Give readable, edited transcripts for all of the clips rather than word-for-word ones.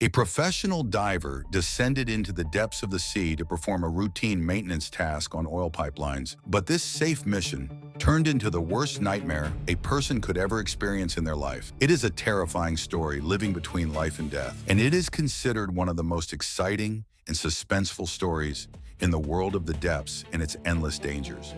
A professional diver descended into the depths of the sea to perform a routine maintenance task on oil pipelines, but this safe mission turned into the worst nightmare a person could ever experience in their life. It is a terrifying story living between life and death, and it is considered one of the most exciting and suspenseful stories in the world of the depths and its endless dangers.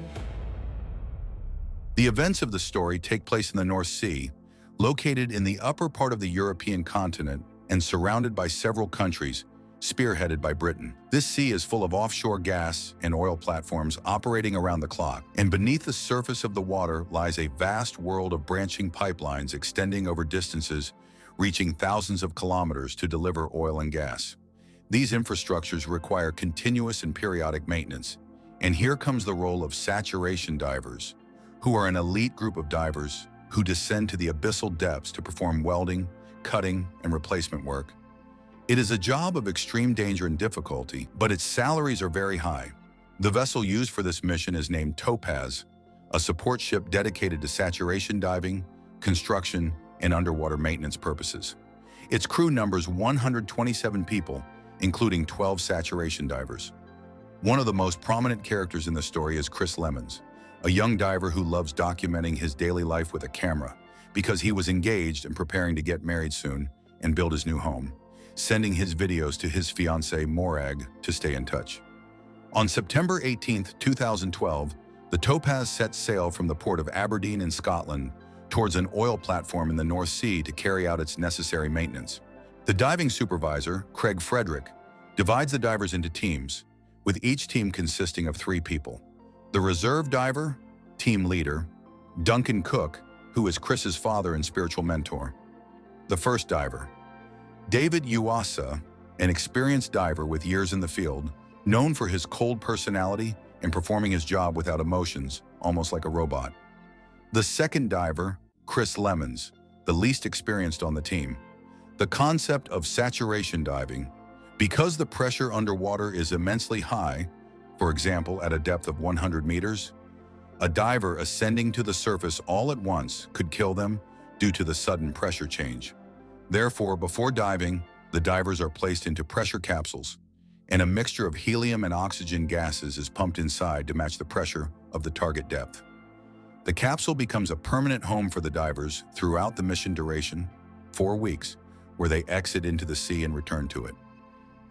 The events of the story take place in the North Sea, located in the upper part of the European continent and surrounded by several countries, spearheaded by Britain. This sea is full of offshore gas and oil platforms operating around the clock, and beneath the surface of the water lies a vast world of branching pipelines extending over distances reaching thousands of kilometers to deliver oil and gas. These infrastructures require continuous and periodic maintenance, and here comes the role of saturation divers, who are an elite group of divers who descend to the abyssal depths to perform welding, cutting, and replacement work. It is a job of extreme danger and difficulty, but its salaries are very high. The vessel used for this mission is named Topaz, a support ship dedicated to saturation diving, construction, and underwater maintenance purposes. Its crew numbers 127 people, including 12 saturation divers. One of the most prominent characters in the story is Chris Lemons, a young diver who loves documenting his daily life with a camera because he was engaged and preparing to get married soon and build his new home, sending his videos to his fiancée Morag to stay in touch. On September 18, 2012, the Topaz set sail from the port of Aberdeen in Scotland towards an oil platform in the North Sea to carry out its necessary maintenance. The diving supervisor, Craig Frederick, divides the divers into teams, with each team consisting of 3 people. The reserve diver, team leader, Duncan Cook, who is Chris's father and spiritual mentor. The first diver, David Uwasa, an experienced diver with years in the field, known for his cold personality and performing his job without emotions, almost like a robot. The second diver, Chris Lemons, the least experienced on the team. The concept of saturation diving, because the pressure underwater is immensely high, for example at a depth of 100 meters, a diver ascending to the surface all at once could kill them due to the sudden pressure change. Therefore, before diving, the divers are placed into pressure capsules, and a mixture of helium and oxygen gases is pumped inside to match the pressure of the target depth. The capsule becomes a permanent home for the divers throughout the mission duration, 4 weeks, where they exit into the sea and return to it.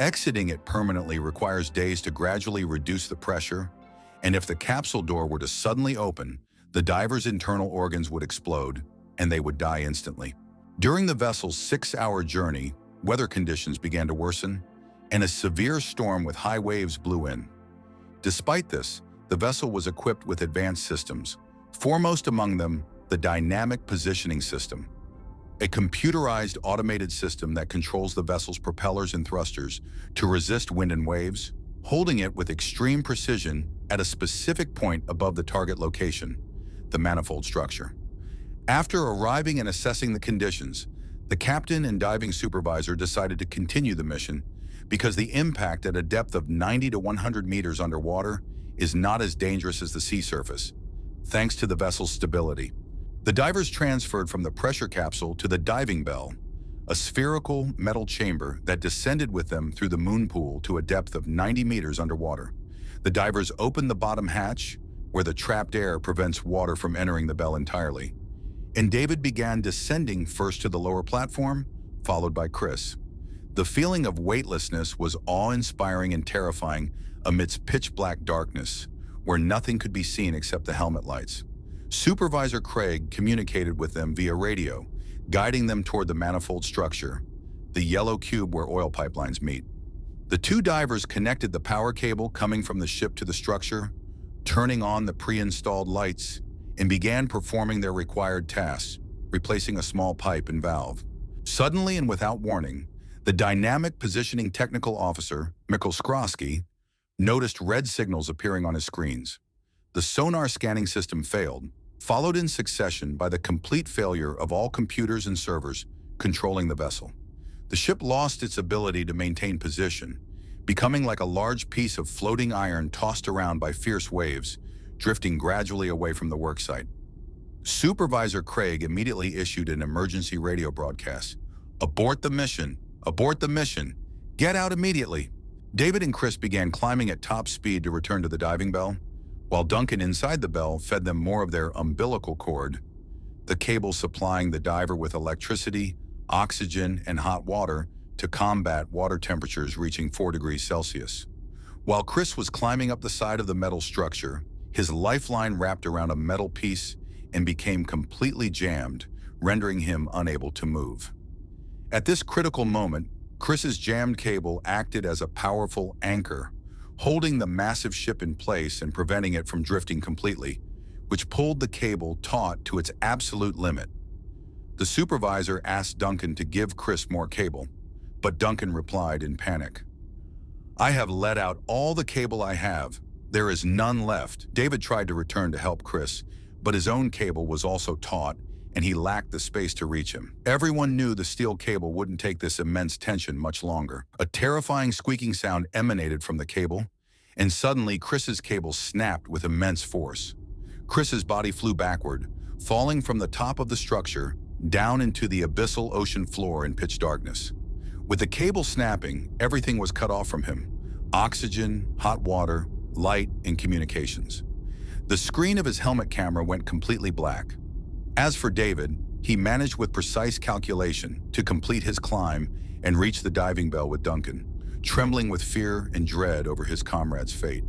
Exiting it permanently requires days to gradually reduce the pressure, and if the capsule door were to suddenly open, the diver's internal organs would explode, and they would die instantly. During the vessel's 6-hour journey, weather conditions began to worsen, and a severe storm with high waves blew in. Despite this, the vessel was equipped with advanced systems, foremost among them the dynamic positioning system, a computerized automated system that controls the vessel's propellers and thrusters to resist wind and waves, holding it with extreme precision at a specific point above the target location, the manifold structure. After arriving and assessing the conditions, the captain and diving supervisor decided to continue the mission because the impact at a depth of 90 to 100 meters underwater is not as dangerous as the sea surface, thanks to the vessel's stability. The divers transferred from the pressure capsule to the diving bell, a spherical metal chamber that descended with them through the moon pool to a depth of 90 meters underwater. The divers opened the bottom hatch, where the trapped air prevents water from entering the bell entirely, and David began descending first to the lower platform, followed by Chris. The feeling of weightlessness was awe-inspiring and terrifying amidst pitch-black darkness, where nothing could be seen except the helmet lights. Supervisor Craig communicated with them via radio, guiding them toward the manifold structure, the yellow cube where oil pipelines meet. The 2 divers connected the power cable coming from the ship to the structure, turning on the pre-installed lights, and began performing their required tasks, replacing a small pipe and valve. Suddenly and without warning, the dynamic positioning technical officer, Mikkel Skrosky, noticed red signals appearing on his screens. The sonar scanning system failed, followed in succession by the complete failure of all computers and servers controlling the vessel. The ship lost its ability to maintain position, becoming like a large piece of floating iron tossed around by fierce waves, drifting gradually away from the worksite. Supervisor Craig immediately issued an emergency radio broadcast. "Abort the mission. Abort the mission. Get out immediately." David and Chris began climbing at top speed to return to the diving bell, while Duncan inside the bell fed them more of their umbilical cord, the cable supplying the diver with electricity, oxygen, and hot water to combat water temperatures reaching 4 degrees Celsius. While Chris was climbing up the side of the metal structure, his lifeline wrapped around a metal piece and became completely jammed, rendering him unable to move. At this critical moment, Chris's jammed cable acted as a powerful anchor, holding the massive ship in place and preventing it from drifting completely, which pulled the cable taut to its absolute limit. The supervisor asked Duncan to give Chris more cable, but Duncan replied in panic, "I have let out all the cable I have. There is none left." David tried to return to help Chris, but his own cable was also taut, and he lacked the space to reach him. Everyone knew the steel cable wouldn't take this immense tension much longer. A terrifying squeaking sound emanated from the cable, and suddenly Chris's cable snapped with immense force. Chris's body flew backward, falling from the top of the structure down into the abyssal ocean floor in pitch darkness. With the cable snapping, everything was cut off from him: oxygen, hot water, light, and communications. The screen of his helmet camera went completely black. As for David, he managed with precise calculation to complete his climb and reach the diving bell with Duncan, trembling with fear and dread over his comrade's fate.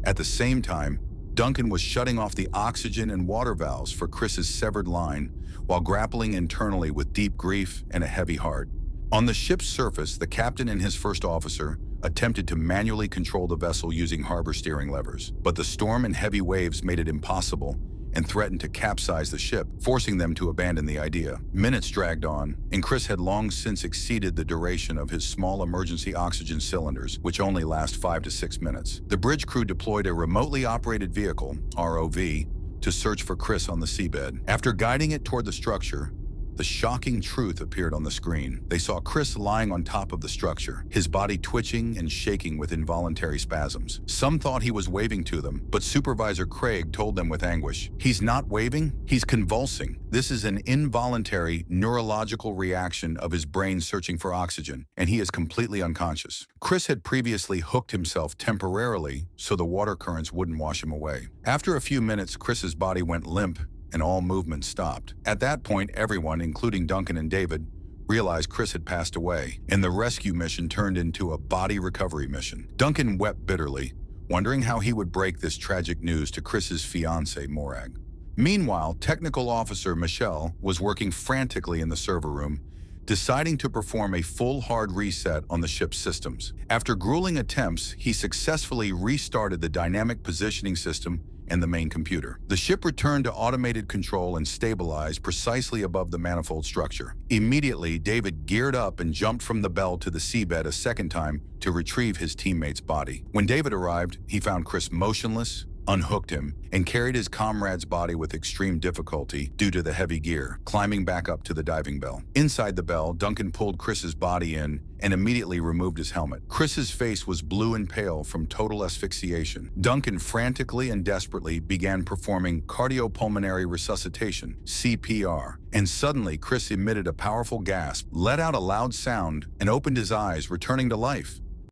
At the same time, Duncan was shutting off the oxygen and water valves for Chris's severed line while grappling internally with deep grief and a heavy heart. On the ship's surface, the captain and his first officer attempted to manually control the vessel using harbor steering levers, but the storm and heavy waves made it impossible and threatened to capsize the ship, forcing them to abandon the idea. Minutes dragged on, and Chris had long since exceeded the duration of his small emergency oxygen cylinders, which only last 5 to 6 minutes. The bridge crew deployed a remotely operated vehicle, ROV, to search for Chris on the seabed. After guiding it toward the structure, the shocking truth appeared on the screen. They saw Chris lying on top of the structure, his body twitching and shaking with involuntary spasms. Some thought he was waving to them, but Supervisor Craig told them with anguish, "He's not waving, he's convulsing. This is an involuntary neurological reaction of his brain searching for oxygen, and he is completely unconscious." Chris had previously hooked himself temporarily so the water currents wouldn't wash him away. After a few minutes, Chris's body went limp and all movement stopped. At that point, everyone, including Duncan and David, realized Chris had passed away, and the rescue mission turned into a body recovery mission. Duncan wept bitterly, wondering how he would break this tragic news to Chris's fiancée, Morag. Meanwhile, Technical Officer Michelle was working frantically in the server room, deciding to perform a full hard reset on the ship's systems. After grueling attempts, he successfully restarted the dynamic positioning system and the main computer. The ship returned to automated control and stabilized precisely above the manifold structure. Immediately, David geared up and jumped from the bell to the seabed a second time to retrieve his teammate's body. When David arrived, he found Chris motionless, unhooked him, and carried his comrade's body with extreme difficulty due to the heavy gear, climbing back up to the diving bell. Inside the bell, Duncan pulled Chris's body in and immediately removed his helmet. Chris's face was blue and pale from total asphyxiation. Duncan frantically and desperately began performing cardiopulmonary resuscitation, CPR, and suddenly Chris emitted a powerful gasp, let out a loud sound, and opened his eyes, returning to life.